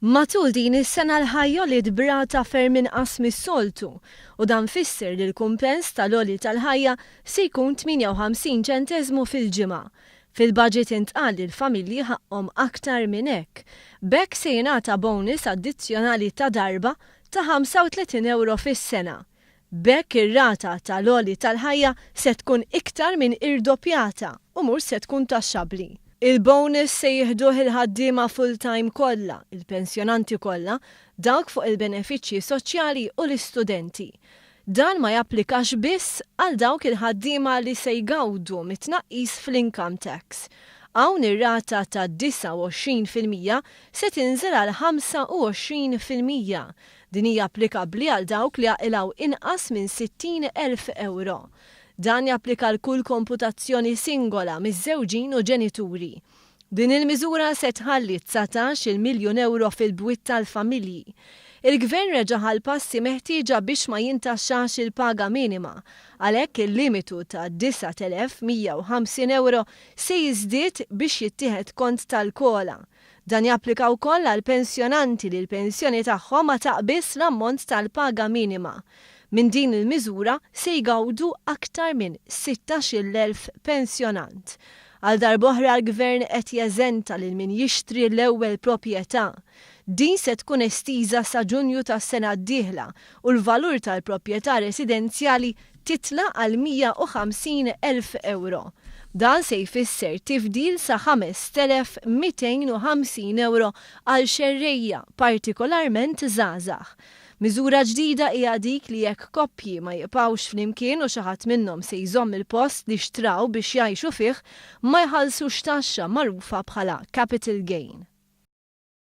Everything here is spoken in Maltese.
Matul din is-sena l-ħajja li tbrata ferm inqas mis-soltu u dan fisser li l-kumpens tal-għoli tal-ħajja se jkun 58 ċenteżmu fil-ġimgħa. Fil-baġit intqal li l-familji ħaqhom aktar minn hekk. B'hekk se jingħata bonus addizzjonali ta' darba ta' 35 euro fis-sena. B'hekk ir-rata tal-għoli tal-ħajja se tkun iktar minn irdoppjata u mhux se tkun taxxabbli. Il-bonus se jieħduh il-ħaddiema full-time kollha, il-pensjonanti kollha, dawk fuq il-benefiċċji soċjali u l-istudenti. Dan ma japplikax biss għal dawk il-ħaddiema li se jgawdu mit-tnaqqis fl-income tax. Hawn ir-rata ta' 29% se tinżel għal 25%. Din hija applikabbli għal dawk li jaqilgħu inqas minn 60,000 euro. Dan japplika l-kull komputazzjoni singola miż-żewġin u ġenituri. Din il-miżura se tħalli 19 miljun euro fil-bwiet tal-familji. Il-Gvern reġa' passi meħtieġa biex ma jintaxxax il-paga minima, għalhekk il-limitu ta' 9,150 euro se jiżdied biex jittieħed kont tal-kola. Dan japplika wkoll għal pensjonanti li l-pensjoni tagħhom ma taqbis l-ammont tal-paga minima. Min din il-miżura se jgawdu aktar minn 16,000 pensjonant. Għal darb'oħra l-Gvern qed jeżenta lil min jixtri l-ewwel proprjetà. Din se tkun estiża sa Ġunju tas-sena d-dieħla u l-valur tal-proprjetà residenzjali titla' għal 150,000 euro. Dan se jfisser tifdil sa 5,250 euro għal xerrejja partikolarment żgħażagħ. Miżura ġdida hija dik li jekk koppji ma jibqgħux flimkien u xi ħadd minnhom se jżomm il-post li xtraw biex jgħixu fih ma jħallsux taxxa magħrufa bħala capital gain.